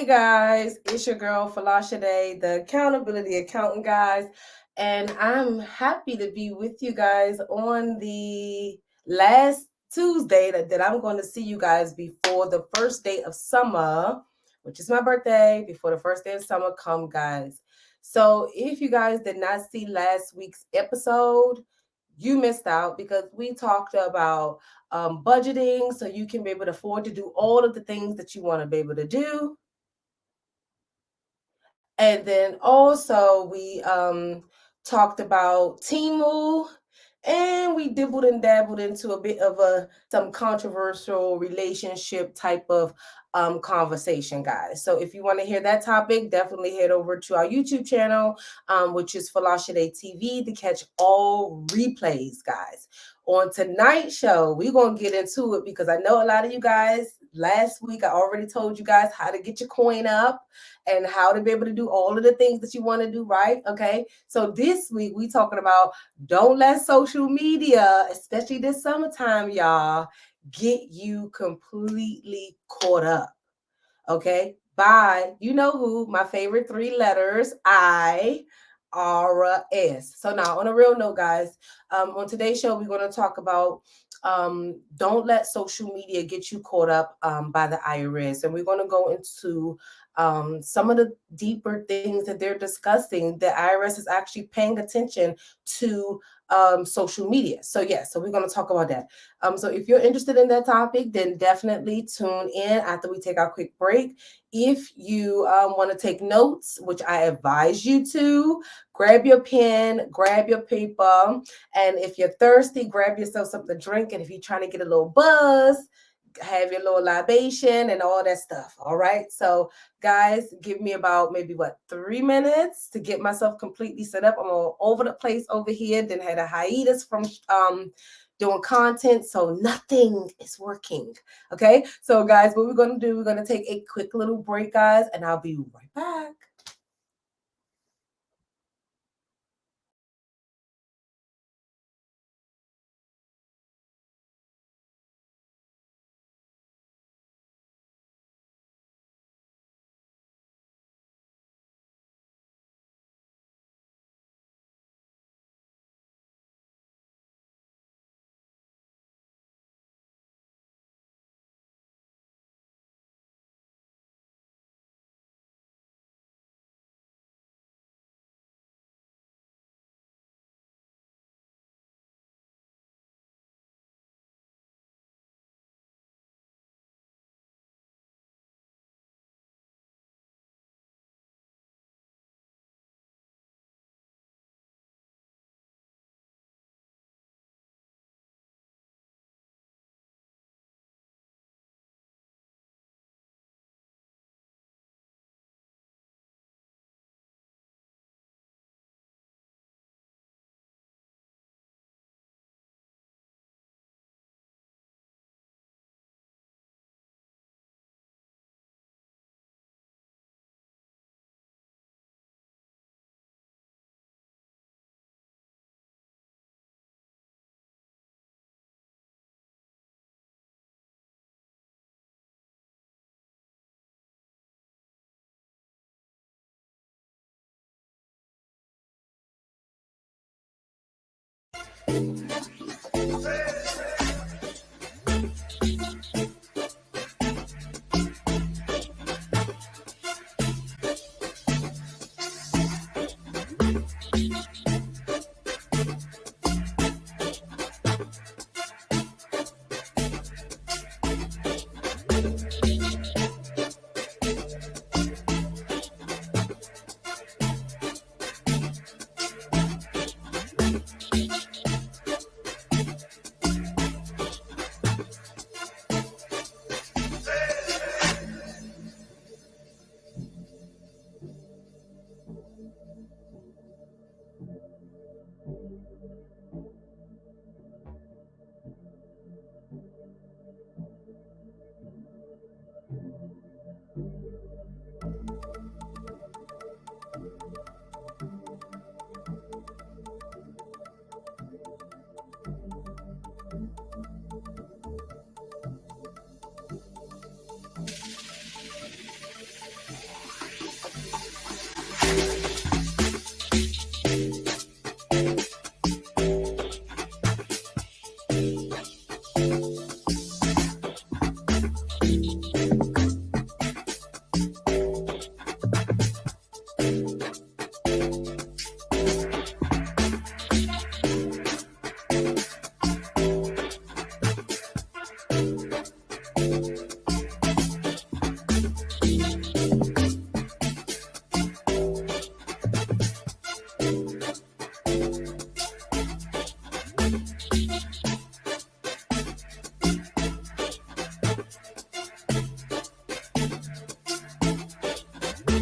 guys, it's your girl Folasade, the accountability accountant, guys, and I'm happy to be with you guys on the last Tuesday that I'm going to see you guys before the first day of summer, which is my birthday. Before the first day of summer come, guys. So if you guys did not see last week's episode, you missed out because we talked about budgeting so you can be able to afford to do all of the things that you want to be able to do. And then also we talked about Temu, and we dibbled and dabbled into a bit of some controversial relationship type of conversation, guys. So if you want to hear that topic, definitely head over to our YouTube channel, which is Folasade TV, to catch all replays, guys. On tonight's show, we're going to get into it because I know a lot of you guys, last week I already told you guys how to get your coin up and how to be able to do all of the things that you want to do, right? Okay. So this week we talking about don't let social media, especially this summertime, y'all, get you completely caught up. Okay. By, you know who, my favorite three letters, IRS. So now on a real note, guys, on today's show, we're going to talk about don't let social media get you caught up by the IRS. And we're going to go into some of the deeper things that they're discussing. The IRS is actually paying attention to social media. So we're going to talk about that. So if you're interested in that topic, then definitely tune in after we take our quick break. If you want to take notes, which I advise you to, grab your pen, grab your paper, and if you're thirsty, grab yourself something to drink. And if you're trying to get a little buzz, have your little libation and all that stuff. All right. So guys, give me about maybe 3 minutes to get myself completely set up. I'm all over the place over here. Then had a hiatus from doing content, so nothing is working. Okay. So guys, what we're going to do, we're going to take a quick little break, guys, and I'll be right back.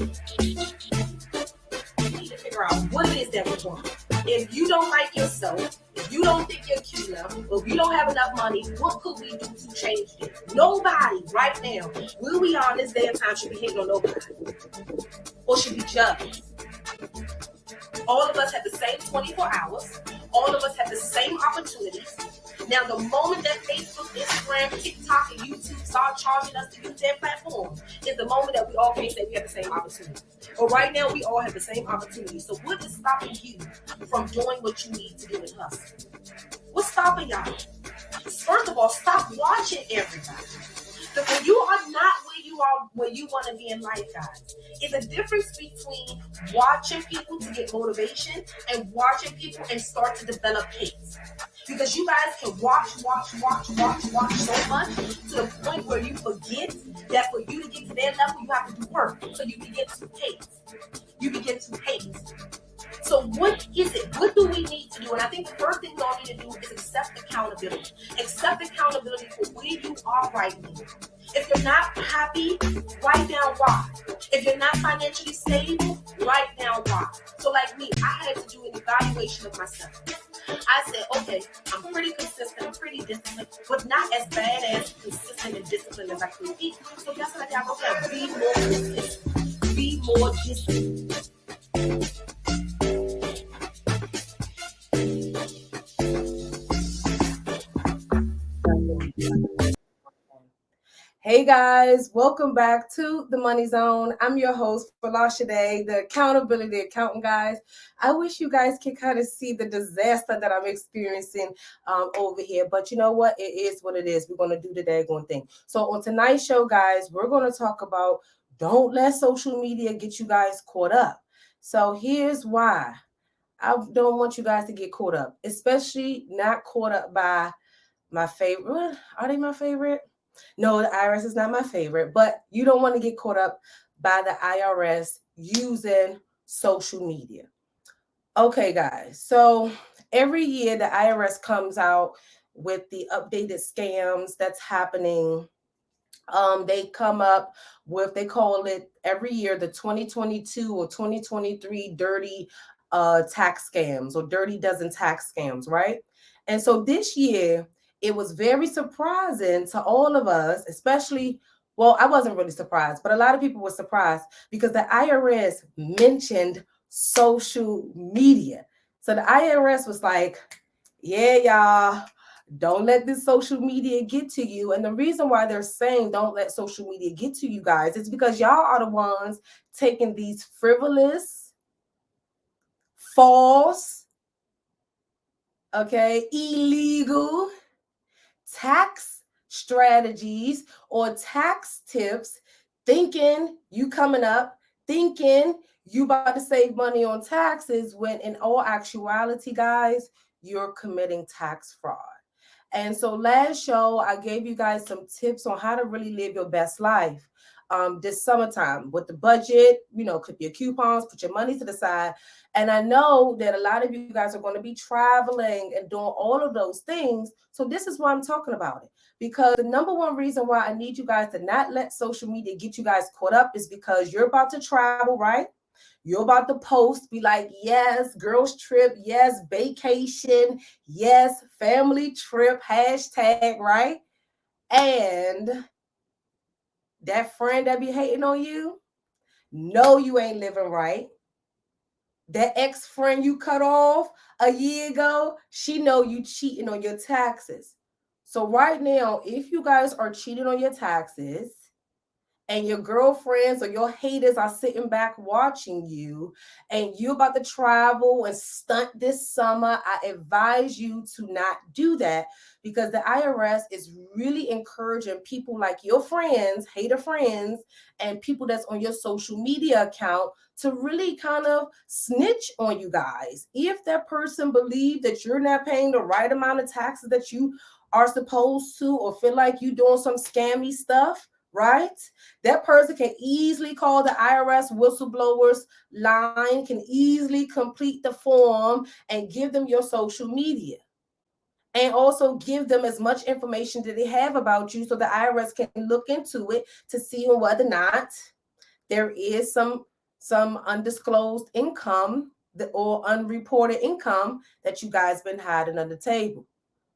We need to figure out what it is that we want. If you don't like yourself, if you don't think you're cute enough, or if you don't have enough money, what could we do to change it? Nobody right now, will we on this day and time should be hating on nobody or should be judged. All of us have the same 24 hours. All of us have the same opportunities. Now, the moment that Facebook, Instagram, TikTok, and YouTube start charging us to use their platform is the moment that we all can't say we have the same opportunity. But right now, we all have the same opportunity. So what is stopping you from doing what you need to do in hustle? What's stopping y'all? First of all, stop watching everybody. Because when you are not where you want to be in life, guys, it's a difference between watching people to get motivation and watching people and start to develop hate. Because you guys can watch so much to the point where you forget that for you to get to their level, you have to do work. So you begin to hate. So what is it? What do we need to do? And I think the first thing we all need to do is accept accountability. Accept accountability for where you are right now. If you're not happy, write down why. If you're not financially stable, write down why. So like me, I had to do an evaluation of myself. I said, okay, I'm pretty consistent, I'm pretty disciplined, but not as bad as consistent and disciplined as I could be. So that's what I did. Okay, be more consistent, be more disciplined. Hey guys, welcome back to the Money Zone. I'm your host, Folasade, the accountability accountant, guys. I wish you guys could kind of see the disaster that I'm experiencing over here, but you know what? It is what it is. We're going to do the daggone thing. So on tonight's show, guys, we're going to talk about don't let social media get you guys caught up. So here's why. I don't want you guys to get caught up, especially not caught up by my favorite. Are they my favorite? No, the IRS is not my favorite, but you don't want to get caught up by the IRS using social media. Okay, guys. So every year the IRS comes out with the updated scams that's happening. They come up with, they call it every year the 2022 or 2023 dirty tax scams or dirty dozen tax scams, right? And so this year it was very surprising to all of us, especially, well, I wasn't really surprised, but a lot of people were surprised because the IRS mentioned social media. So the IRS was like, yeah, y'all, don't let this social media get to you. And the reason why they're saying don't let social media get to you guys is because y'all are the ones taking these frivolous, false, illegal tax strategies or tax tips, thinking you coming up, thinking you about to save money on taxes, when in all actuality, guys, you're committing tax fraud. And so last show, I gave you guys some tips on how to really live your best life this summertime with the budget, clip your coupons, put your money to the side. And I know that a lot of you guys are going to be traveling and doing all of those things. So this is why I'm talking about it. Because the number one reason why I need you guys to not let social media get you guys caught up is because you're about to travel, right? You're about to post, be like, yes, girls trip, yes, vacation, yes, family trip, hashtag, right? And that friend that be hating on you, know you ain't living right. That ex-friend you cut off a year ago, she know you cheating on your taxes. So right now, if you guys are cheating on your taxes, and your girlfriends or your haters are sitting back watching you, and you're about to travel and stunt this summer, I advise you to not do that, because the IRS is really encouraging people like your friends, hater friends, and people that's on your social media account to really kind of snitch on you guys. If that person believes that you're not paying the right amount of taxes that you are supposed to, or feel like you're doing some scammy stuff, right? That person can easily call the IRS whistleblowers line, can easily complete the form and give them your social media. And also give them as much information that they have about you so the IRS can look into it to see whether or not there is some some undisclosed income or unreported income that you guys been hiding under the table.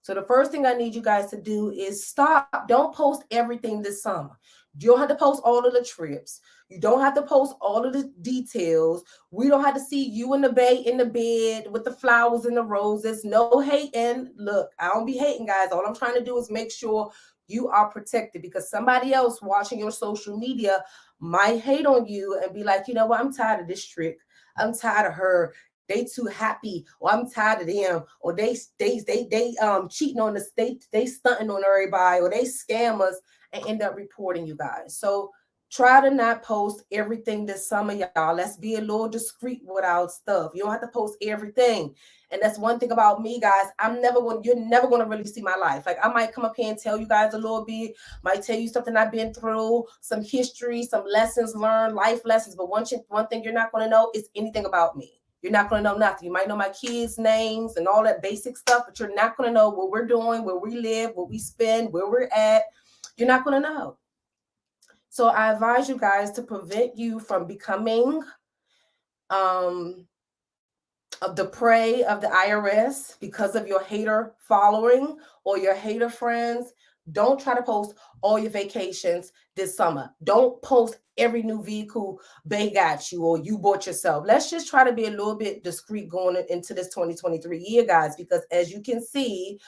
So the first thing I need you guys to do is stop. Don't post everything this summer. You don't have to post all of the trips. You don't have to post all of the details. We don't have to see you in the bay in the bed with the flowers and the roses. No hating. Look, I don't be hating, guys. All I'm trying to do is make sure you are protected, because somebody else watching your social media might hate on you and be like, you know what, I'm tired of this trick. I'm tired of her. They too happy, or I'm tired of them, or they cheating on us, they stunting on everybody, or they scam us and end up reporting you guys. So try to not post everything this summer, y'all. Let's be a little discreet with our stuff. You don't have to post everything. And that's one thing about me, guys. You're never gonna really see my life. Like, I might come up here and tell you guys a little bit, might tell you something I've been through, some history, some lessons learned, life lessons. But one thing you're not gonna know is anything about me. You're not going to know nothing. You might know my kids' names and all that basic stuff, but you're not going to know what we're doing, where we live, what we spend, where we're at. You're not going to know. So I advise you guys to prevent you from becoming of the prey of the IRS because of your hater following or your hater friends. Don't try to post all your vacations this summer. Don't post every new vehicle they got you or you bought yourself. Let's just try to be a little bit discreet going into this 2023 year, guys, because as you can see,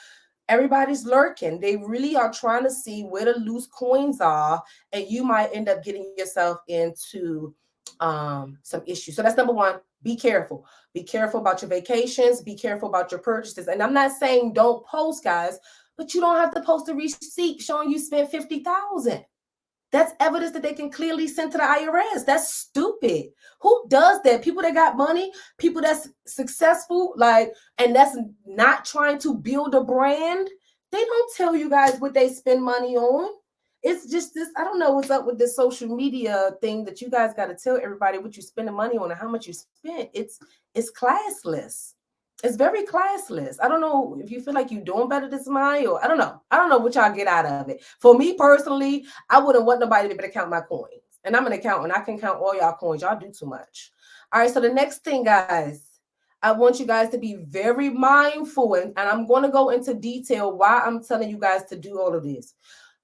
everybody's lurking. They really are trying to see where the loose coins are, and you might end up getting yourself into some issues. So that's number one. Be careful. Be careful about your vacations. Be careful about your purchases. And I'm not saying don't post, guys, but you don't have to post a receipt showing you spent 50,000. That's evidence that they can clearly send to the IRS. That's stupid. Who does that? People that got money, people that's successful, like, and that's not trying to build a brand. They don't tell you guys what they spend money on. It's just this. I don't know what's up with this social media thing that you guys got to tell everybody what you spending money on and how much you spent. It's classless. It's very classless. I don't know if you feel like you're doing better this month, or I don't know. I don't know what y'all get out of it. For me personally, I wouldn't want nobody to be able to count my coins. And I'm an accountant. I can count all y'all coins. Y'all do too much. All right. So the next thing, guys, I want you guys to be very mindful. And I'm going to go into detail why I'm telling you guys to do all of this.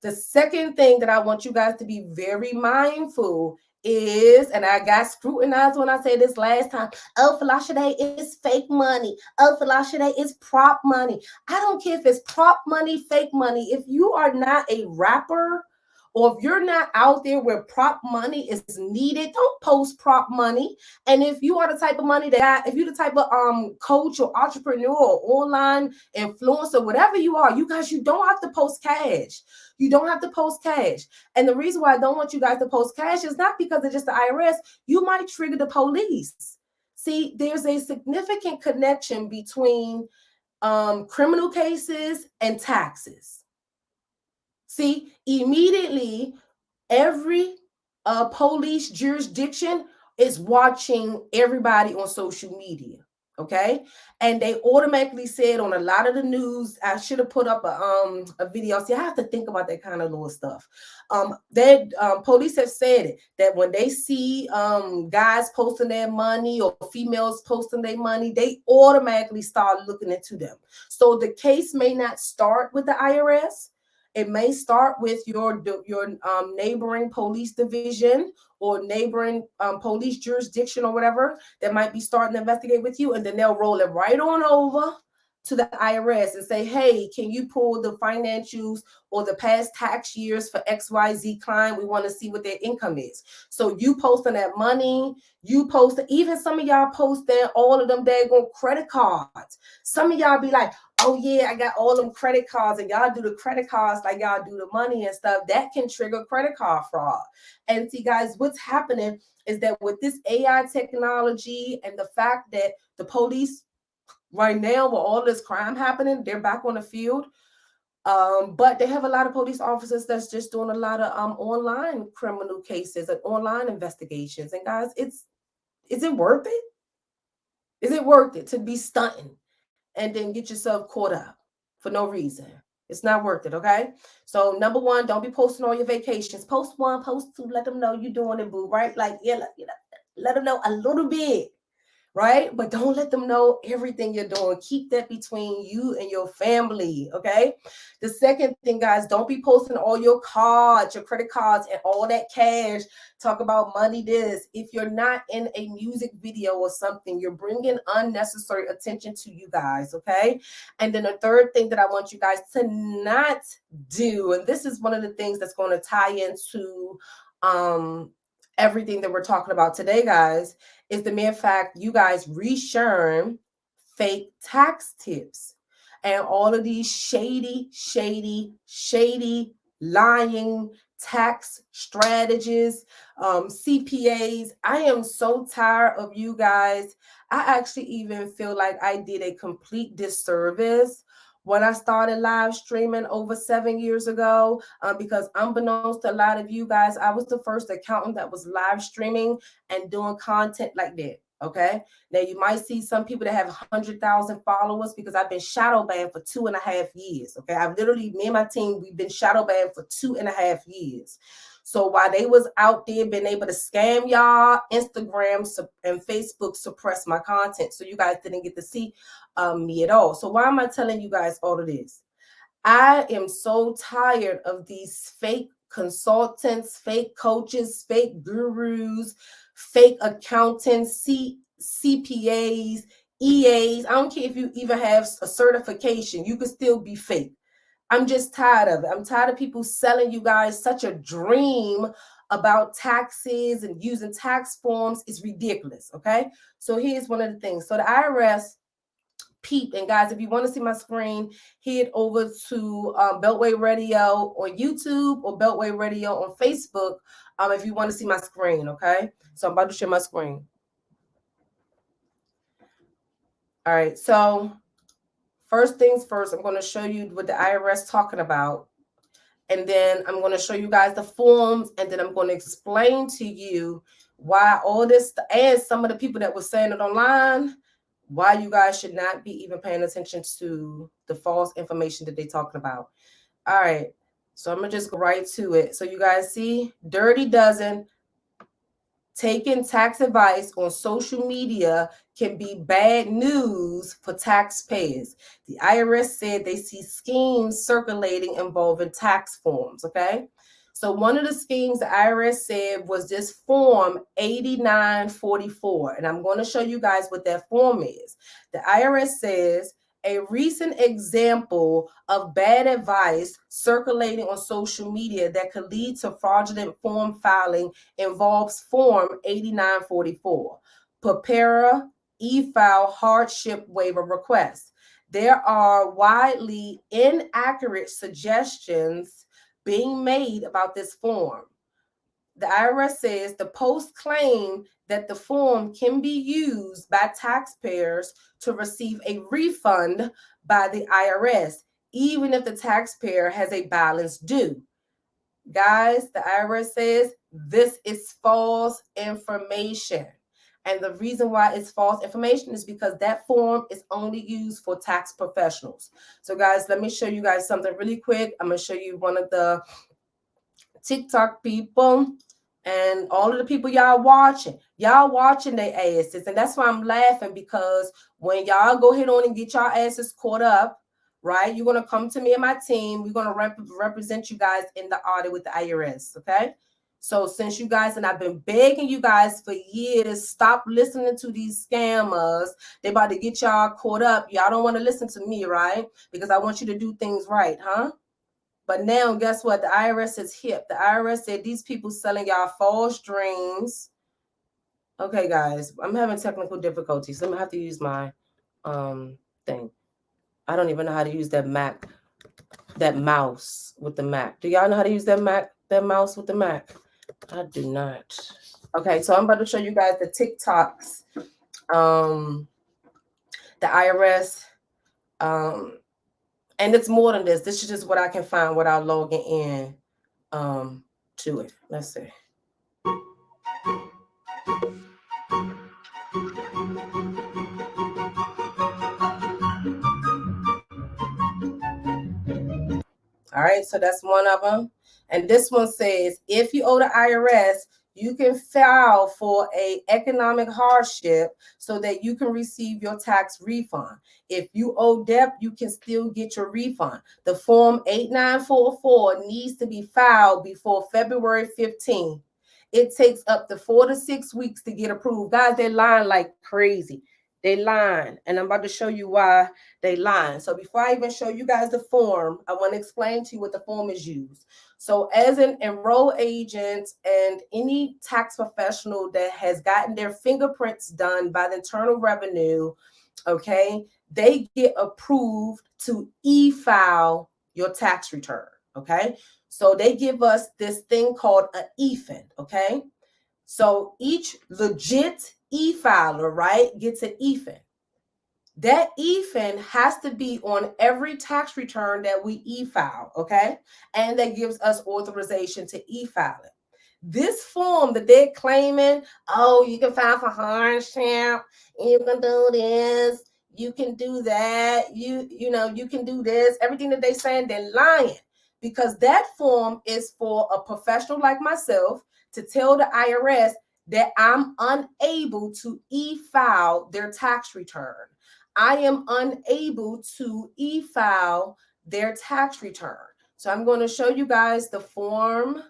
The second thing that I want you guys to be very mindful is, and I got scrutinized when I said this last time, oh, Folasade is fake money. Oh, Folasade is prop money. I don't care if it's prop money, fake money. If you are not a rapper, or if you're not out there where prop money is needed, don't post prop money. And if you are the type of money if you're the type of coach or entrepreneur or online influencer, whatever you are, you guys, you don't have to post cash. You don't have to post cash. And the reason why I don't want you guys to post cash is not because of just the IRS. You might trigger the police. See, there's a significant connection between criminal cases and taxes. See, immediately, every police jurisdiction is watching everybody on social media. Okay. And they automatically said on a lot of the news, I should have put up a video. See, I have to think about that kind of little stuff. Police have said it, that when they see guys posting their money or females posting their money, they automatically start looking into them. So the case may not start with the IRS. It may start with your neighboring police division or neighboring police jurisdiction or whatever that might be starting to investigate with you. And then they'll roll it right on over to the IRS and say, hey, can you pull the financials or the past tax years for XYZ client? We want to see what their income is. So you posting that money, you post, even some of y'all post there all of them daggone credit cards. Some of y'all be like, oh yeah, I got all them credit cards, and y'all do the credit cards like y'all do the money and stuff. That can trigger credit card fraud. And see, guys, what's happening is that with this AI technology and the fact that the police right now, with all this crime happening, they're back on the field. But they have a lot of police officers that's just doing a lot of online criminal cases and online investigations. And guys, is it worth it? Is it worth it to be stunting and then get yourself caught up for no reason? It's not worth it, okay? So number one, don't be posting all your vacations. Post one, post two, let them know you're doing it, boo, right? Like, yeah, Let them know a little bit, right? But don't let them know everything you're doing. Keep that between you and your family, okay? The second thing, guys, don't be posting all your cards, your credit cards, and all that cash. Talk about money this. If you're not in a music video or something, you're bringing unnecessary attention to you guys, okay? And then the third thing that I want you guys to not do, and this is one of the things that's going to tie into everything that we're talking about today, guys, is the mere fact you guys resharing fake tax tips and all of these shady, lying tax strategies, CPAs. I am so tired of you guys. I actually even feel like I did a complete disservice when I started live streaming over 7 years ago, because unbeknownst to a lot of you guys, I was the first accountant that was live streaming and doing content like that. Okay. Now you might see some people that have 100,000 followers because I've been shadow banned for 2.5 years. Okay. I've literally, me and my team, we've been shadow banned for 2.5 years. So while they was out there being able to scam y'all, Instagram and Facebook suppressed my content. So you guys didn't get to see me at all. So why am I telling you guys all of this? I am so tired of these fake consultants, fake coaches, fake gurus, fake accountants, CPAs, EAs. I don't care if you even have a certification, you could still be fake. I'm just tired of it. I'm tired of people selling you guys such a dream about taxes and using tax forms. It's ridiculous. Okay. So here's one of the things. So the IRS peep, and guys, if you want to see my screen, head over to Beltway Radio on YouTube or Beltway Radio on Facebook if you want to see my screen. Okay. So I'm about to share my screen. All right. So first things first, I'm going to show you what the IRS talking about. And then I'm going to show you guys the forms, and then I'm going to explain to you why all this, and some of the people that were saying it online, why you guys should not be even paying attention to the false information that they're talking about. All right. So I'm going to just go right to it. So you guys see, Dirty Dozen, taking tax advice on social media can be bad news for taxpayers. The IRS said they see schemes circulating involving tax forms, okay? So one of the schemes the IRS said was this form 8944, and I'm going to show you guys what that form is. The IRS says a recent example of bad advice circulating on social media that could lead to fraudulent form filing involves Form 8944, preparer e-file hardship waiver request. There are widely inaccurate suggestions being made about this form. The IRS says the post claim that the form can be used by taxpayers to receive a refund by the IRS, even if the taxpayer has a balance due. Guys, the IRS says this is false information. And the reason why it's false information is because that form is only used for tax professionals. So guys, let me show you guys something really quick. I'm going to show you one of the TikTok people and all of the people y'all watching their asses. And that's why I'm laughing, because when y'all go ahead on and get y'all asses caught up, right, you're going to come to me and my team. We're going to represent you guys in the audit with the IRS, okay? So since you guys, and I've been begging you guys for years, stop listening to these scammers. They about to get y'all caught up. Y'all don't want to listen to me, right? Because I want you to do things right, huh? But now, guess what? The IRS is hip. The IRS said these people selling y'all false dreams. Okay, guys, I'm having technical difficulties. I'm gonna have to use my thing. I don't even know how to use that mouse with the Mac. Do y'all know how to use that mouse with the Mac? I do not. Okay, so I'm about to show you guys the TikToks. The IRS, and it's more than this. This is just what I can find without logging in to it. Let's see. All right, so that's one of them. And this one says, if you owe the IRS, you can file for a economic hardship so that you can receive your tax refund. If you owe debt, you can still get your refund. The form 8944 needs to be filed before February 15th. It takes up to 4 to 6 weeks to get approved. Guys, they're lying like crazy. They lying, and I'm about to show you why they lying. So before I even show you guys the form, I want to explain to you what the form is used. So as an enrolled agent and any tax professional that has gotten their fingerprints done by the Internal Revenue, okay, they get approved to e-file your tax return, okay? So they give us this thing called an EFIN, okay? So each legit e-filer, right, gets an EFIN. That EFIN has to be on every tax return that we e-file, okay? And that gives us authorization to e-file it. This form that they're claiming, oh, you can file for hardship, you can do this, you can do that, you can do this, everything that they're saying, they're lying. Because that form is for a professional like myself to tell the IRS that I'm unable to e-file their tax return. I am unable to e-file their tax return. So I'm going to show you guys the form.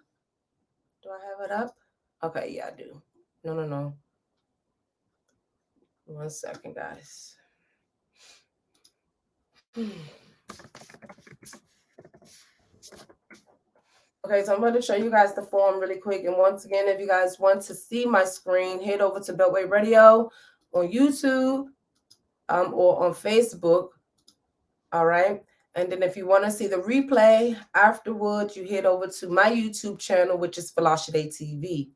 Do I have it up? Okay, yeah, I do. No. 1 second, guys. Okay, so I'm going to show you guys the form really quick. And once again, if you guys want to see my screen, head over to Beltway Radio on YouTube or on Facebook. All right. And then if you want to see the replay afterwards, you head over to my YouTube channel, which is Folasade TV.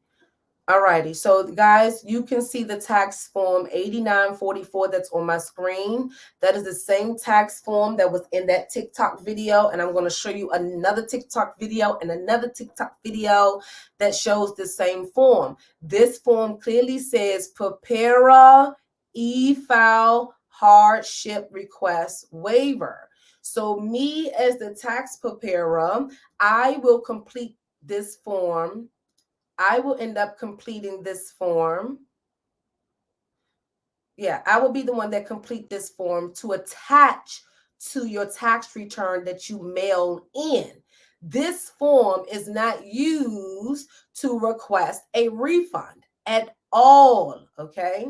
Alrighty, so guys, you can see the tax form 8944 that's on my screen. That is the same tax form that was in that TikTok video, and I'm going to show you another TikTok video and another TikTok video that shows the same form. This form clearly says preparer e-file hardship request waiver. So me as the tax preparer, I will complete this form. I will end up completing this form. Yeah, I will be the one that complete this form to attach to your tax return that you mail in. This form is not used to request a refund at all, okay?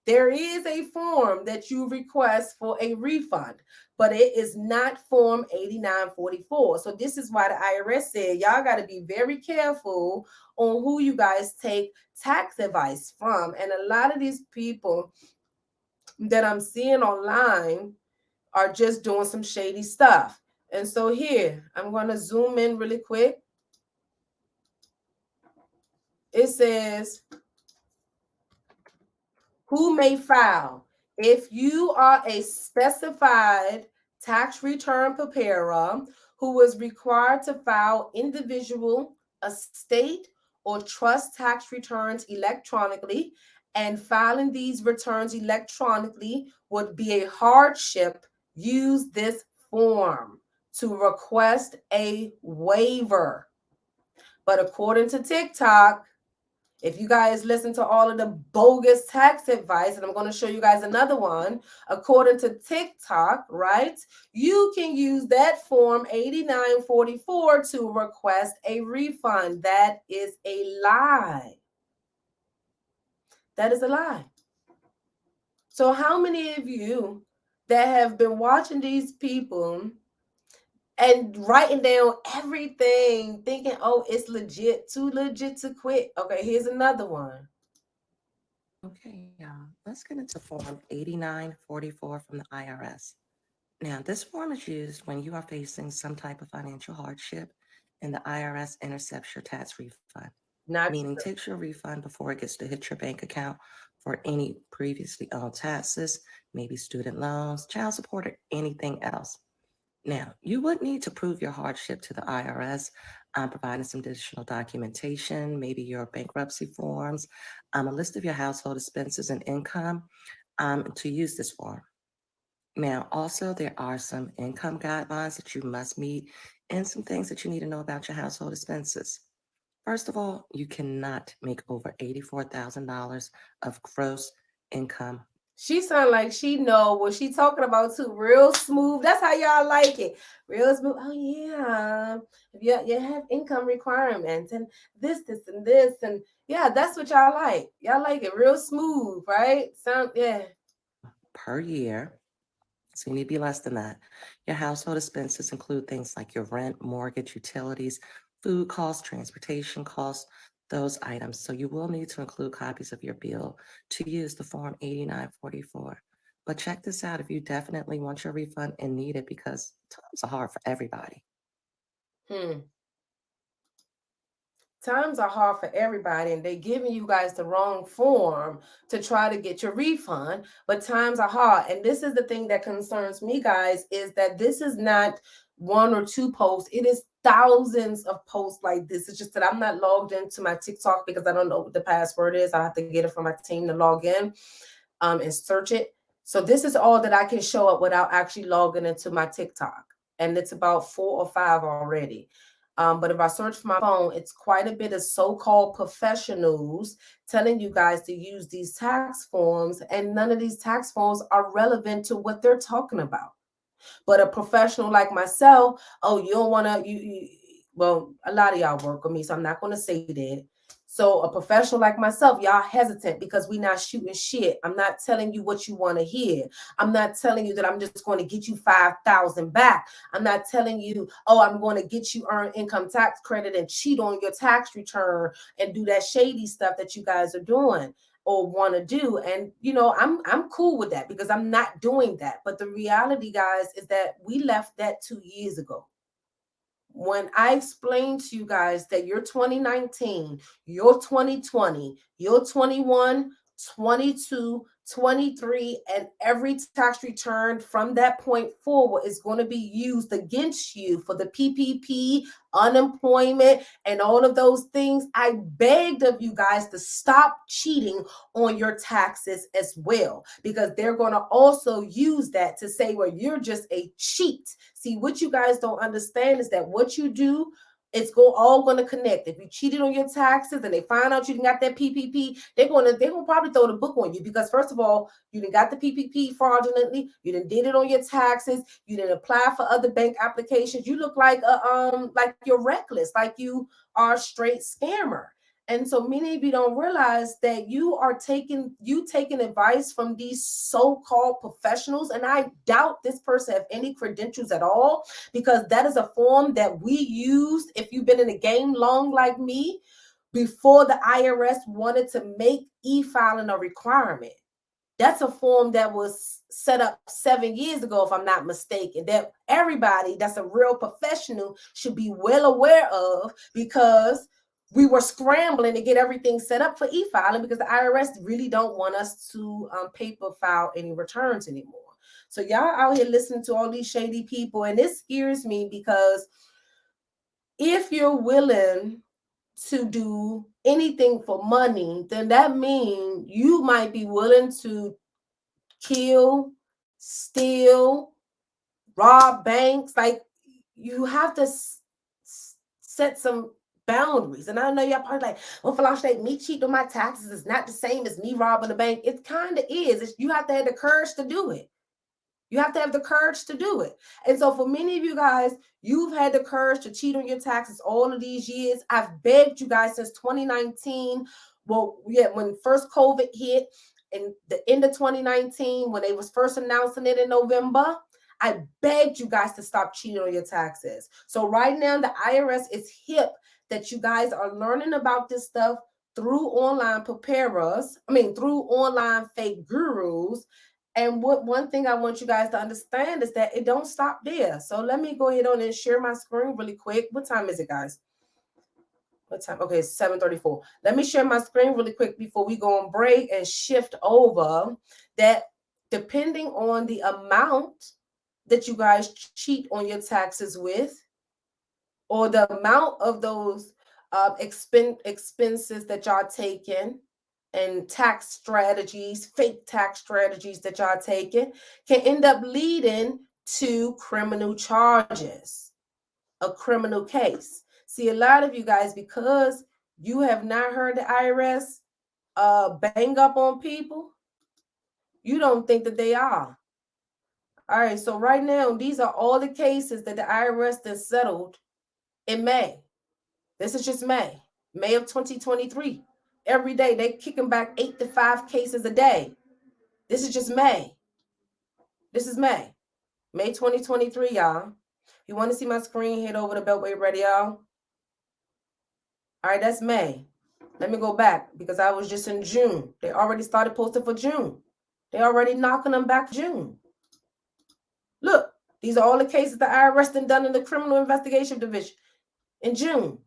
There is a form that you request for a refund, but it is not form 8944. So this is why the IRS said y'all got to be very careful on who you guys take tax advice from. And a lot of these people that I'm seeing online are just doing some shady stuff. And so here, I'm going to zoom in really quick. It says, who may file? If you are a specified tax return preparer who is required to file individual, estate, or trust tax returns electronically, and filing these returns electronically would be a hardship, use this form to request a waiver. But according to TikTok, if you guys listen to all of the bogus tax advice, and I'm going to show you guys another one, according to TikTok, right, you can use that form 8944 to request a refund. That is a lie. That is a lie. So how many of you that have been watching these people and writing down everything, thinking, oh, it's legit, too legit to quit? Okay, here's another one. Okay, let's get into Form 8944 from the IRS. Now, this form is used when you are facing some type of financial hardship and the IRS intercepts your tax refund, meaning takes your refund before it gets to hit your bank account for any previously owed taxes, maybe student loans, child support, or anything else. Now, you would need to prove your hardship to the IRS, providing some additional documentation, maybe your bankruptcy forms, a list of your household expenses and income to use this form. Now, also, there are some income guidelines that you must meet and some things that you need to know about your household expenses. First of all, you cannot make over $84,000 of gross income. She sound like she know what she talking about too. Real smooth. That's how y'all like it. Real smooth. Oh yeah. You have income requirements and this and yeah, that's what y'all like. Y'all like it real smooth, right? Sound yeah. Per year. So you need to be less than that. Your household expenses include things like your rent, mortgage, utilities, food costs, transportation costs, those items. So you will need to include copies of your bill to use the Form 8944. But check this out if you definitely want your refund and need it because times are hard for everybody. Hmm. Times are hard for everybody and they giving you guys the wrong form to try to get your refund, but times are hard. And this is the thing that concerns me, guys, is that this is not one or two posts. It is thousands of posts like this. It's just that I'm not logged into my TikTok because I don't know what the password is. I have to get it from my team to log in and search it. So this is all that I can show up without actually logging into my TikTok. And it's about 4 or 5 already. But if I search for my phone, it's quite a bit of so-called professionals telling you guys to use these tax forms, and none of these tax forms are relevant to what they're talking about. But a professional like myself, oh, you don't want to, well, a lot of y'all work with me, so I'm not going to say that. So a professional like myself, y'all hesitant because we not shooting shit. I'm not telling you what you want to hear. I'm not telling you that I'm just going to get you 5,000 back. I'm not telling you, oh, I'm going to get you earned income tax credit and cheat on your tax return and do that shady stuff that you guys are doing or want to do. And I'm cool with that because I'm not doing that. But the reality, guys, is that we left that 2 years ago. When I explained to you guys that your 2019, your 2020, your 21, 22, 23, and every tax return from that point forward is going to be used against you for the PPP, unemployment, and all of those things, I begged of you guys to stop cheating on your taxes as well, because they're going to also use that to say, well, you're just a cheat. See, what you guys don't understand is that what you do, it's all going to connect. If you cheated on your taxes and they find out you didn't got that PPP, they're going to probably throw the book on you because first of all, you didn't got the PPP fraudulently. You didn't did it on your taxes. You didn't apply for other bank applications. You look like you're reckless, like you are a straight scammer. And so many of you don't realize that you are taking advice from these so-called professionals. And I doubt this person have any credentials at all, because that is a form that we used. If you've been in the game long like me, before the IRS wanted to make e-filing a requirement. That's a form that was set up 7 years ago, if I'm not mistaken, that everybody that's a real professional should be well aware of, because we were scrambling to get everything set up for e-filing because the IRS really don't want us to paper file any returns anymore. So y'all out here listening to all these shady people, and it scares me because if you're willing to do anything for money, then that means you might be willing to kill, steal, rob banks. Like, you have to set some boundaries. And I know y'all probably like, well, Folasade, me cheating on my taxes is not the same as me robbing a bank. It kind of is. You have to have the courage to do it. You have to have the courage to do it. And so for many of you guys, you've had the courage to cheat on your taxes all of these years. I've begged you guys since 2019. Well, yeah, when first COVID hit in the end of 2019, when they was first announcing it in November, I begged you guys to stop cheating on your taxes. So right now, the IRS is hip that you guys are learning about this stuff through online through online fake gurus. And one thing I want you guys to understand is that it don't stop there. So let me go ahead on and share my screen really quick. What time is it, guys? What time? Okay, it's 7:34. Let me share my screen really quick before we go on break and shift over. That depending on the amount that you guys cheat on your taxes with, or the amount of those expenses that y'all taking, and tax strategies, fake tax strategies that y'all taking, can end up leading to criminal charges, a criminal case. See, a lot of you guys, because You have not heard the IRS bang up on people? You don't think that they are. All right, so right now, these are all the cases that the IRS has settled in May. This is just May of 2023. Every day they kicking back 8 to 5 cases a day. This is just May. This is May 2023, y'all. You want to see my screen? Head over to Beltway Radio. All right, that's May. Let me go back because I was just in June. They already started posting for June. They already knocking them back June. Look, these are all the cases the IRS done in the Criminal Investigation Division in June.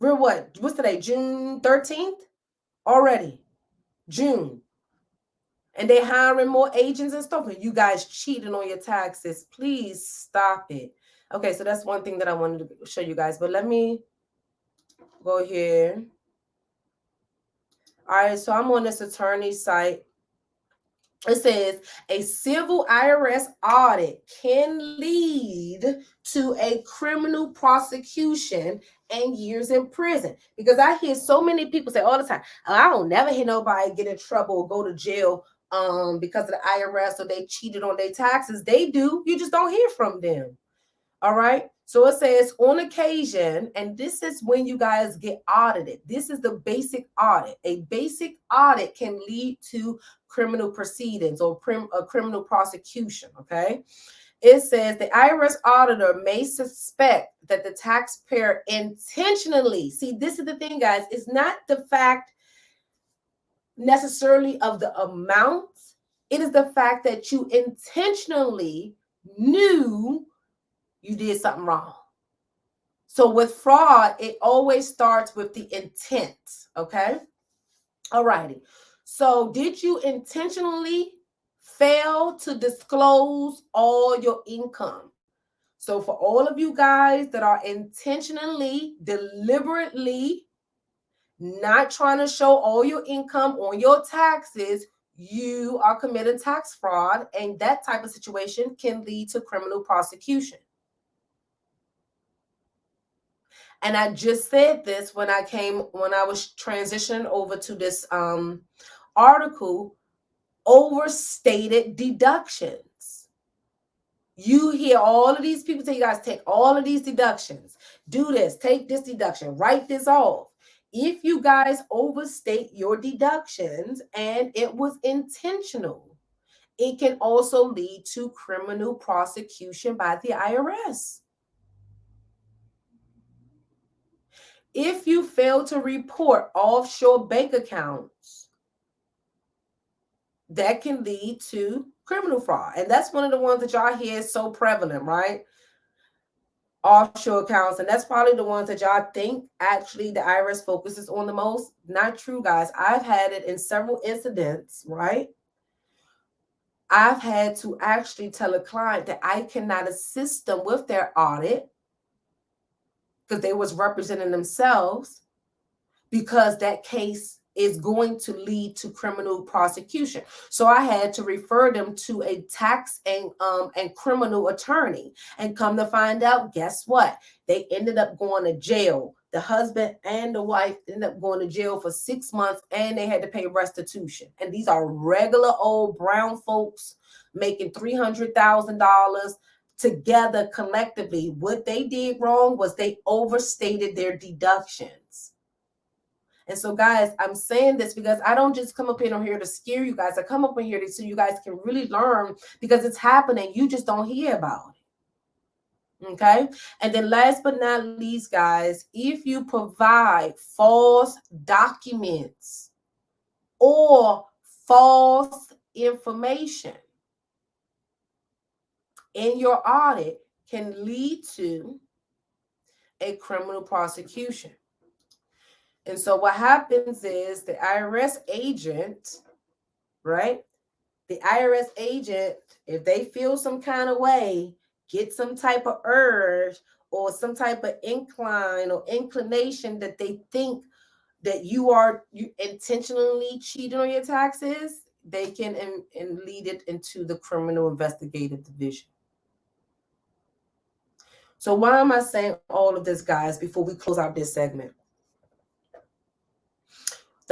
Real what? What's today? June 13th? Already. June. And they hiring more agents and stuff. And you guys cheating on your taxes. Please stop it. Okay, so that's one thing that I wanted to show you guys. But let me go here. All right, so I'm on this attorney site. It says a civil IRS audit can lead to a criminal prosecution and years in prison. Because I hear so many people say all the time, oh, I don't never hear nobody get in trouble or go to jail because of the IRS or they cheated on their taxes. They do. You just don't hear from them. All right. So it says on occasion, and this is when you guys get audited. This is the basic audit. A basic audit can lead to criminal proceedings or a criminal prosecution. Okay. It says the IRS auditor may suspect that the taxpayer intentionally, see, this is the thing, guys, it's not the fact necessarily of the amount. It is the fact that you intentionally knew you did something wrong. So with fraud, it always starts with the intent, okay? All righty. So did you intentionally fail to disclose all your income? So for all of you guys that are intentionally, deliberately not trying to show all your income on your taxes, you are committing tax fraud, and that type of situation can lead to criminal prosecution. And I just said this when I was transitioning over to this article, overstated deductions. You hear all of these people say, you guys take all of these deductions, do this, take this deduction, write this off. If you guys overstate your deductions and it was intentional, it can also lead to criminal prosecution by the IRS. If you fail to report offshore bank accounts, that can lead to criminal fraud. And that's one of the ones that y'all hear is so prevalent, right? Offshore accounts. And that's probably the ones that y'all think actually the IRS focuses on the most. Not true, guys. I've had it in several incidents, right? I've had to actually tell a client that I cannot assist them with their audit because they was representing themselves, because that case is going to lead to criminal prosecution. So I had to refer them to a tax and criminal attorney. And come to find out, guess what? They ended up going to jail. The husband and the wife ended up going to jail for 6 months, and they had to pay restitution. And these are regular old brown folks making $300,000 together collectively. What they did wrong was they overstated their deductions. And so, guys, I'm saying this because I don't just come up in here to scare you guys. I come up in here so you guys can really learn, because it's happening. You just don't hear about it. Okay. And then last but not least, guys, if you provide false documents or false information in your audit, can lead to a criminal prosecution. And so what happens is the IRS agent, right? The IRS agent, if they feel some kind of way, get some type of urge or some type of incline or inclination that they think that you intentionally cheating on your taxes, they can and lead it into the criminal investigative division. So why am I saying all of this, guys, before we close out this segment?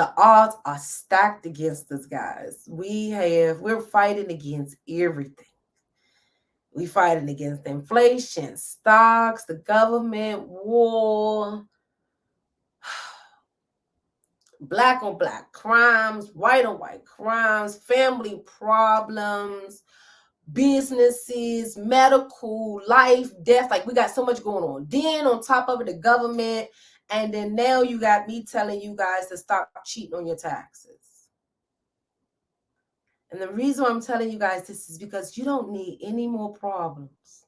The odds are stacked against us, guys. We're fighting against everything. We fighting against inflation, stocks, the government, war, black on black crimes, white on white crimes, family problems, businesses, medical, life, death. Like, we got so much going on. Then on top of it, the government. And then now you got me telling you guys to stop cheating on your taxes. And the reason why I'm telling you guys this is because you don't need any more problems.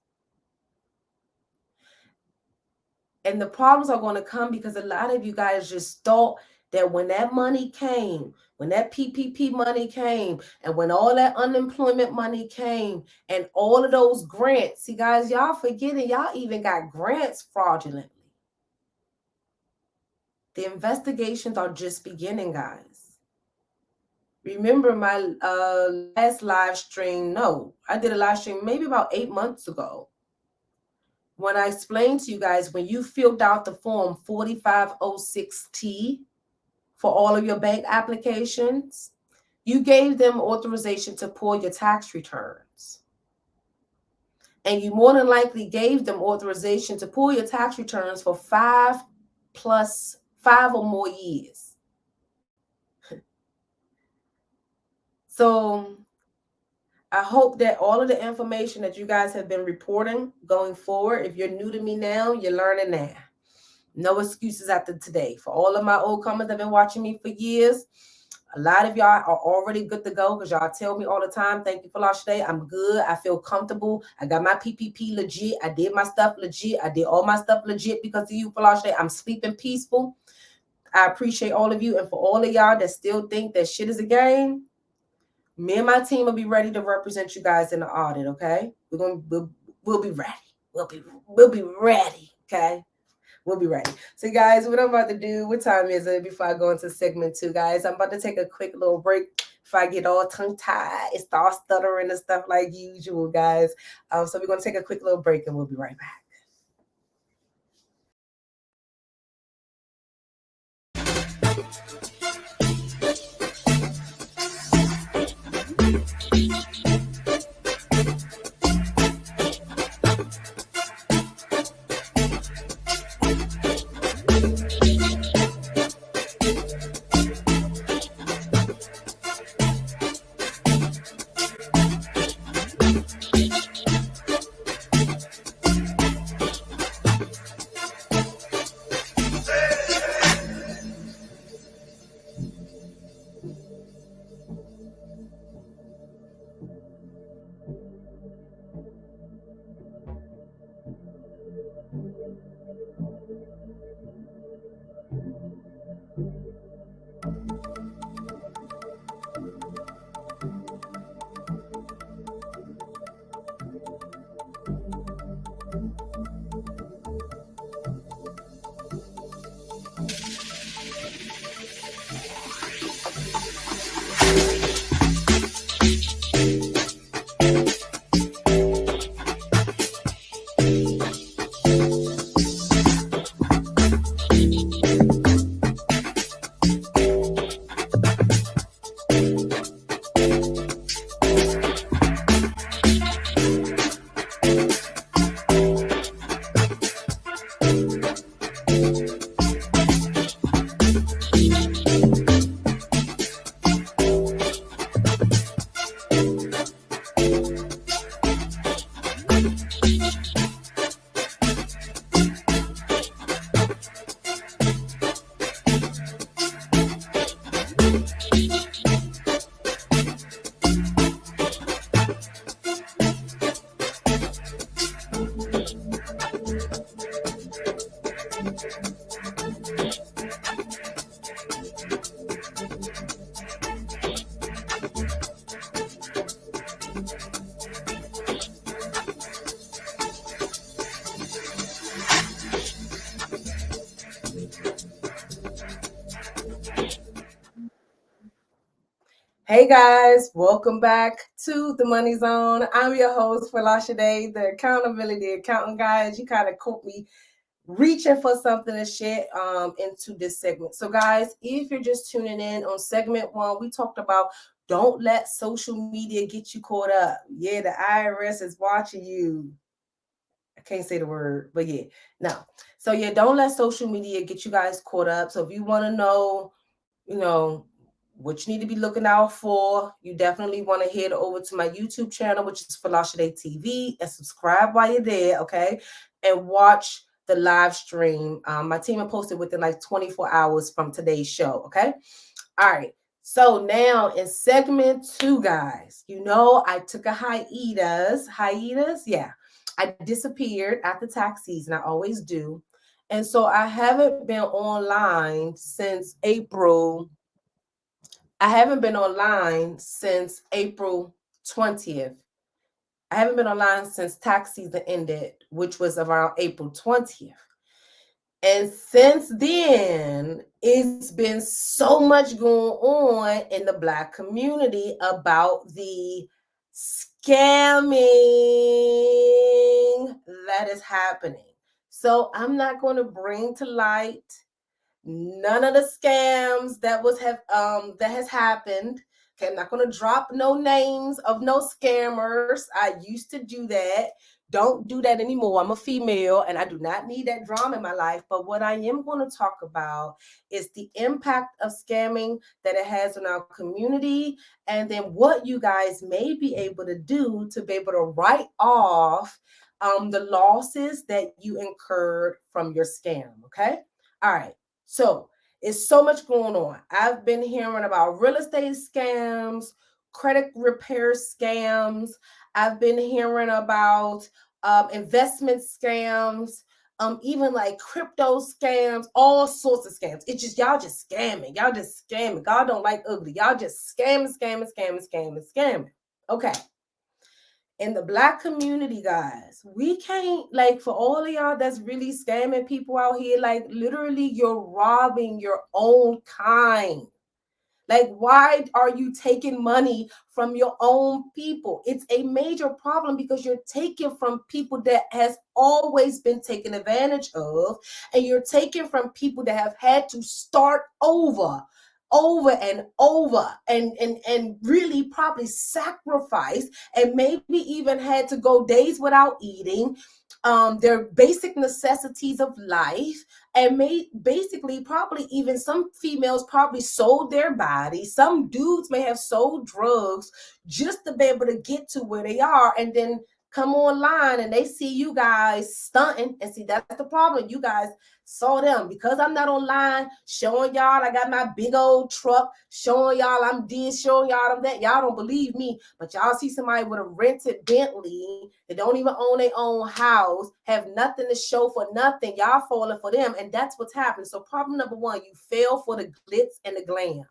And the problems are going to come because a lot of you guys just thought that when that money came, when that PPP money came, and when all that unemployment money came, and all of those grants, see, guys, y'all forgetting, y'all even got grants fraudulently. The investigations are just beginning, guys. Remember my last live stream? No, I did a live stream maybe about 8 months ago, when I explained to you guys, when you filled out the form 4506T for all of your bank applications, you gave them authorization to pull your tax returns. And you more than likely gave them authorization to pull your tax returns for 5 or more years. So I hope that all of the information that you guys have been reporting going forward, if you're new to me now, you're learning now. No excuses after today. For all of my old comments that have been watching me for years, a lot of y'all are already good to go because y'all tell me all the time, thank you, Folasade. I'm good. I feel comfortable. I got my PPP legit. I did my stuff legit. I did all my stuff legit because of you, Folasade. I'm sleeping peaceful. I appreciate all of you. And for all of y'all that still think that shit is a game, me and my team will be ready to represent you guys in the audit, okay? We'll be ready. We'll be ready, okay? We'll be ready. So, guys, what I'm about to do, what time is it before I go into segment 2, guys? I'm about to take a quick little break if I get all tongue-tied and start stuttering and stuff like usual, guys. So we're going to take a quick little break and we'll be right back. Hey guys, welcome back to the Money Zone. I'm your host, Folasade, the accountability accountant, guys. You kind of caught me reaching for something to share into this segment. So guys, if you're just tuning in on segment 1, we talked about don't let social media get you caught up. Yeah, the IRS is watching you. I can't say the word, but yeah, no. So yeah, don't let social media get you guys caught up. So if you want to know, you know, what you need to be looking out for, you definitely want to head over to my YouTube channel, which is Folasade TV, and subscribe while you're there, okay? And watch the live stream. My team will post it within like 24 hours from today's show, okay? All right. So now in segment 2, guys, I took a hiatus. Hiatus? Yeah. I disappeared after tax season. I always do. And so I haven't been online since April. I haven't been online since April 20th. I haven't been online since tax season ended, which was around April 20th. And since then, it's been so much going on in the Black community about the scamming that is happening. So I'm not going to bring to light none of the scams that has happened. Okay, I'm not going to drop no names of no scammers. I used to do that. Don't do that anymore. I'm a female and I do not need that drama in my life. But what I am going to talk about is the impact of scamming that it has on our community, and then what you guys may be able to do to be able to write off the losses that you incurred from your scam. Okay. All right. So it's so much going on. I've been hearing about real estate scams, credit repair scams. I've been hearing about investment scams, even like crypto scams, all sorts of scams. It's just y'all just scamming. Y'all just scamming. God don't like ugly. Y'all just scamming. Okay, in the Black community, guys, we can't, like, for all of y'all that's really scamming people out here, like, literally, you're robbing your own kind. Like, why are you taking money from your own people? It's a major problem because you're taking from people that has always been taken advantage of, and you're taking from people that have had to start over and over, and really probably sacrifice, and maybe even had to go days without eating their basic necessities of life, and basically probably even some females probably sold their bodies. Some dudes may have sold drugs just to be able to get to where they are, and then come online and they see you guys stunting. And see, that's the problem. You guys saw them because I'm not online showing y'all I got my big old truck, showing y'all I'm this, showing y'all I'm that. Y'all don't believe me, but y'all see somebody with a rented Bentley that don't even own their own house, have nothing to show for nothing. Y'all falling for them, and that's what's happening. So problem number 1, you fell for the glitz and the glam.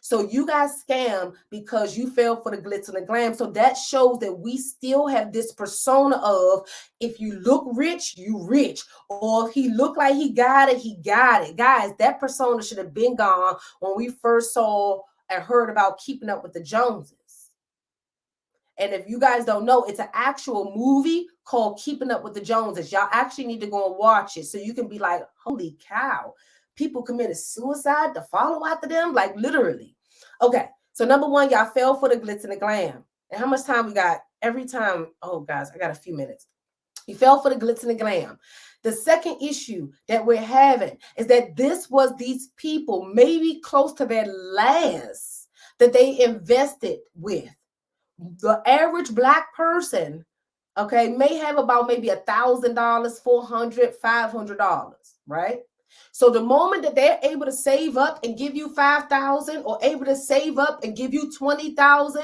So you guys scam because you fell for the glitz and the glam. So that shows that we still have this persona of, if you look rich, you rich. Or if he looked like he got it, he got it. Guys, that persona should have been gone when we first saw and heard about Keeping Up with the Joneses. And if you guys don't know, it's an actual movie called Keeping Up with the Joneses. Y'all actually need to go and watch it so you can be like, holy cow, people committed suicide to follow after them? Like, literally. Okay, so number 1, y'all fell for the glitz and the glam. And how much time we got? Every time, oh, guys, I got a few minutes. You fell for the glitz and the glam. The second issue that we're having is that this was these people maybe close to their last that they invested with. The average Black person, okay, may have about maybe $1,000, $400, $500, right? So the moment that they're able to save up and give you 5,000, or able to save up and give you 20,000,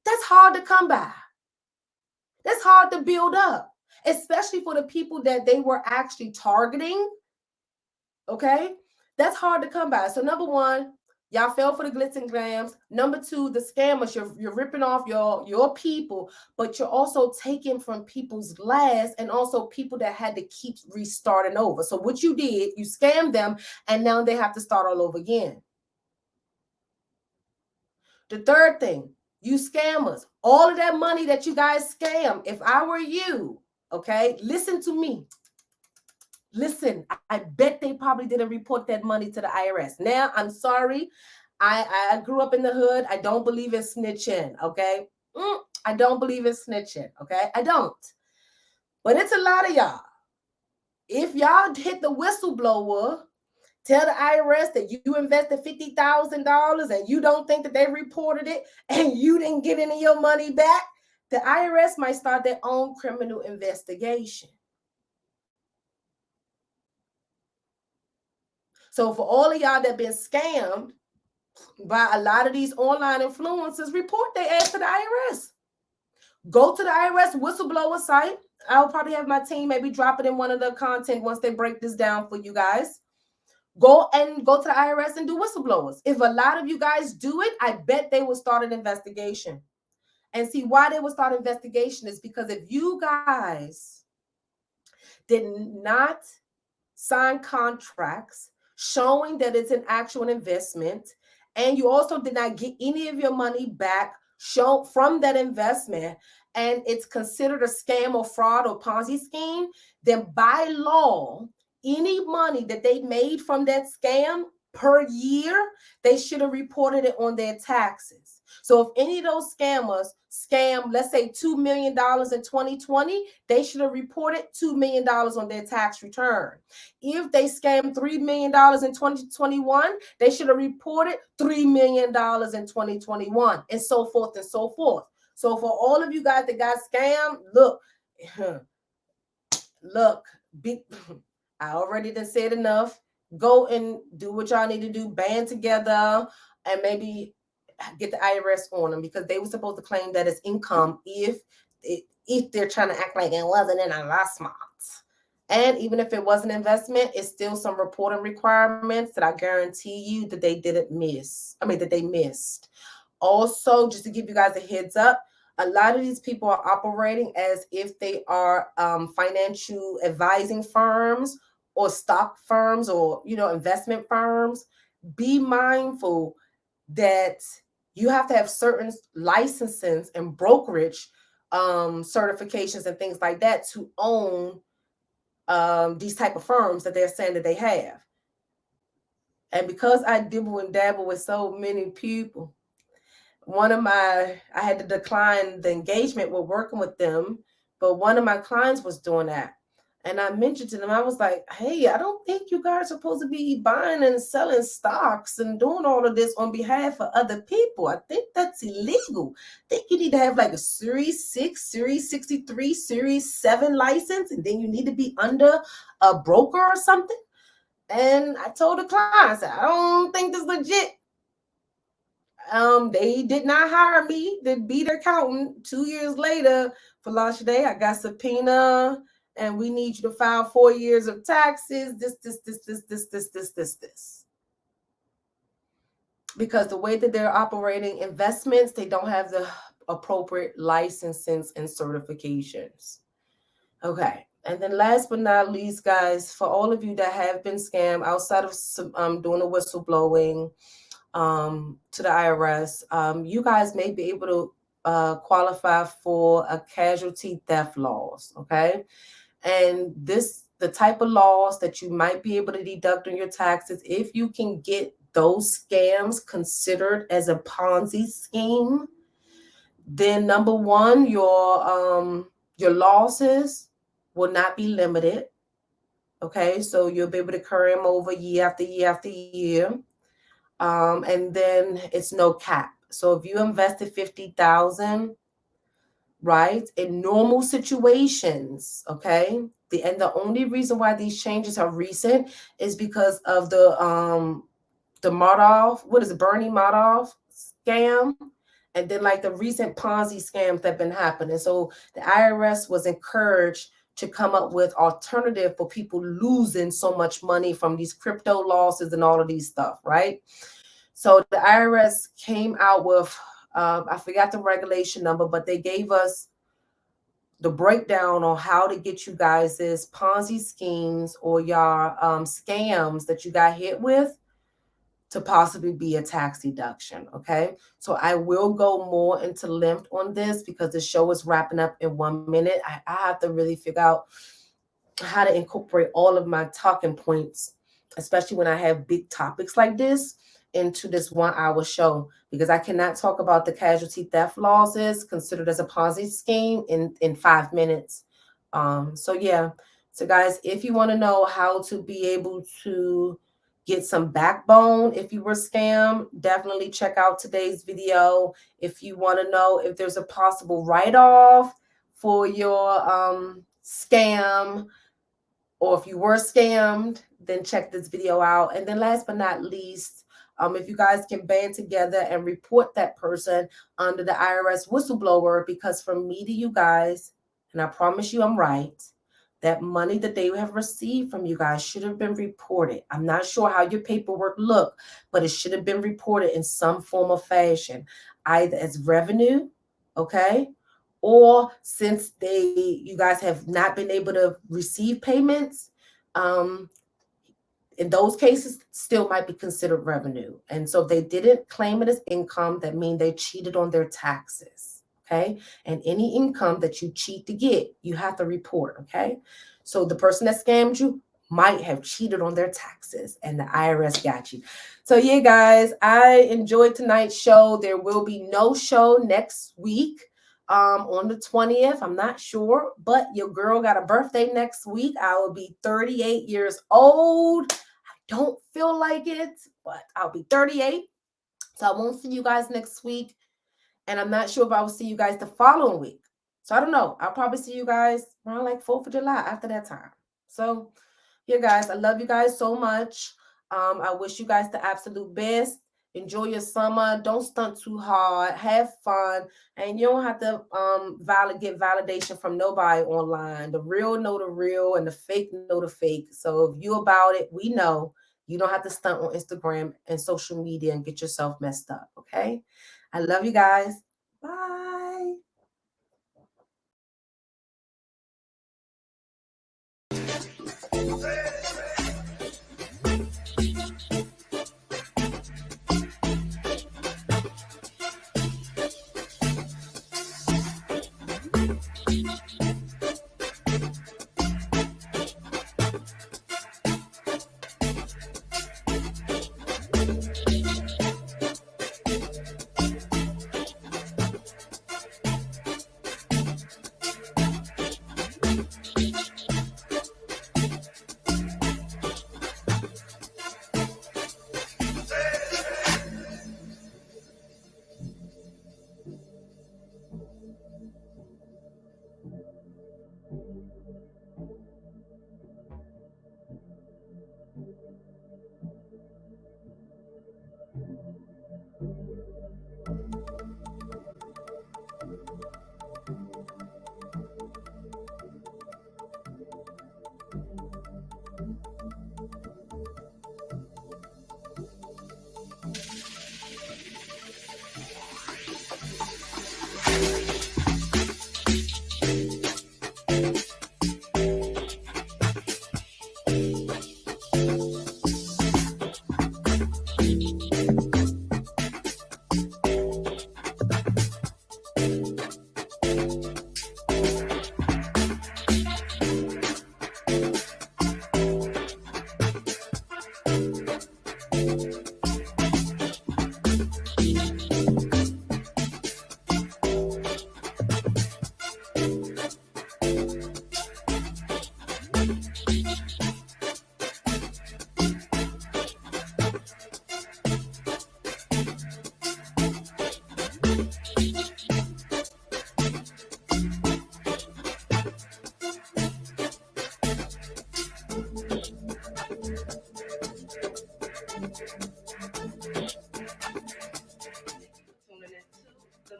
that's hard to come by. That's hard to build up, especially for the people that they were actually targeting. Okay, that's hard to come by. So number 1, y'all fell for the glitz and glams. Number 2, the scammers, you're ripping off your people, but you're also taking from people's last, and also people that had to keep restarting over. So what you did, you scammed them, and now they have to start all over again. The third thing, you scammers, all of that money that you guys scam, if I were you, okay, listen to me. Listen, I bet they probably didn't report that money to the IRS. Now, I'm sorry. I grew up in the hood. I don't believe in snitching, okay? I don't believe in snitching, okay? I don't. But it's a lot of y'all. If y'all hit the whistleblower, tell the IRS that you invested $50,000 and you don't think that they reported it and you didn't get any of your money back, the IRS might start their own criminal investigation. So for all of y'all that been scammed by a lot of these online influencers, report their ass to the IRS. Go to the IRS whistleblower site. I'll probably have my team maybe drop it in one of the content once they break this down for you guys. Go to the IRS and do whistleblowers. If a lot of you guys do it, I bet they will start an investigation. And see, why they will start an investigation is because if you guys did not sign contracts showing that it's an actual investment, and you also did not get any of your money back from that investment, and it's considered a scam or fraud or Ponzi scheme, then by law, any money that they made from that scam per year, they should have reported it on their taxes. So if any of those scammers scam, let's say $2 million in 2020, they should have reported $2 million on their tax return. If they scammed $3 million in 2021, they should have reported $3 million in 2021, and so forth and so forth. So for all of you guys that got scammed, look, I already done said enough. Go and do what y'all need to do, band together, and maybe get the IRS on them, because they were supposed to claim that as income if they're trying to act like it wasn't an investment. And even if it was an investment, it's still some reporting requirements that I guarantee you that they didn't miss. That they missed. Also, just to give you guys a heads up, a lot of these people are operating as if they are financial advising firms or stock firms or investment firms. Be mindful that you have to have certain licenses and brokerage certifications and things like that to own these type of firms that they're saying that they have. And because I dibble and dabble with so many people, I had to decline the engagement with working with them, but one of my clients was doing that. And I mentioned to them, I was like, hey, I don't think you guys are supposed to be buying and selling stocks and doing all of this on behalf of other people. I think that's illegal. I think you need to have like a Series 6, Series 63, Series 7 license, and then you need to be under a broker or something. And I told the client, I said, I don't think this is legit. They did not hire me to be their accountant. 2 years later, Folasade, I got subpoena, and we need you to file 4 years of taxes. This. Because the way that they're operating investments, they don't have the appropriate licenses and certifications. Okay. And then last but not least, guys, for all of you that have been scammed outside of doing the whistleblowing, to the IRS, you guys may be able to qualify for a casualty theft laws, okay? And the type of laws that you might be able to deduct on your taxes, if you can get those scams considered as a Ponzi scheme, then number one, your losses will not be limited, okay? So you'll be able to carry them over year after year after year. And then it's no cap. So if you invested 50,000, right, in normal situations, okay, the only reason why these changes are recent is because of the Madoff, Bernie Madoff scam, and then like the recent Ponzi scams that have been happening. So the IRS was encouraged to come up with alternative for people losing so much money from these crypto losses and all of these stuff, right? So the IRS came out with, I forgot the regulation number, but they gave us the breakdown on how to get you guys this Ponzi schemes or your scams that you got hit with to possibly be a tax deduction, okay? So I will go more into length on this because the show is wrapping up in 1 minute. I have to really figure out how to incorporate all of my talking points, especially when I have big topics like this, into this 1 hour show, because I cannot talk about the casualty theft laws is considered as a Ponzi scheme in 5 minutes. So yeah. So guys, if you want to know how to be able to get some backbone if you were scammed, definitely check out today's video. If you want to know if there's a possible write-off for your scam, or if you were scammed, then check this video out. And then last but not least, if you guys can band together and report that person under the IRS whistleblower, because from me to you guys, and I promise you I'm right, that money that they have received from you guys should have been reported. I'm not sure how your paperwork looked, but it should have been reported in some form of fashion, either as revenue, okay? Or since you guys have not been able to receive payments, in those cases still might be considered revenue. And so if they didn't claim it as income, that means they cheated on their taxes. Okay. And any income that you cheat to get, you have to report. Okay. So the person that scammed you might have cheated on their taxes and the IRS got you. So yeah, guys, I enjoyed tonight's show. There will be no show next week. On the 20th, I'm not sure, but your girl got a birthday next week. I will be 38 years old. Don't feel like it, but I'll be 38. So I won't see you guys next week. And I'm not sure if I will see you guys the following week. So I don't know. I'll probably see you guys around like 4th of July after that time. So yeah, guys, I love you guys so much. I wish you guys the absolute best. Enjoy your summer. Don't stunt too hard. Have fun. And you don't have to get validation from nobody online. The real know the real and the fake know the fake. So if you about it, we know. You don't have to stunt on Instagram and social media and get yourself messed up. Okay? I love you guys. Bye.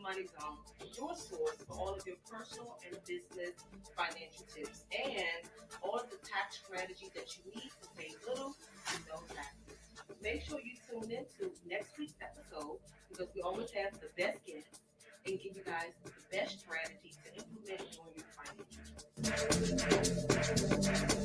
Money Zone, your source for all of your personal and business financial tips and all of the tax strategies that you need to pay little to no taxes. Make sure you tune in to next week's episode, because we always have the best guests and give you guys the best strategies to implement on your financial.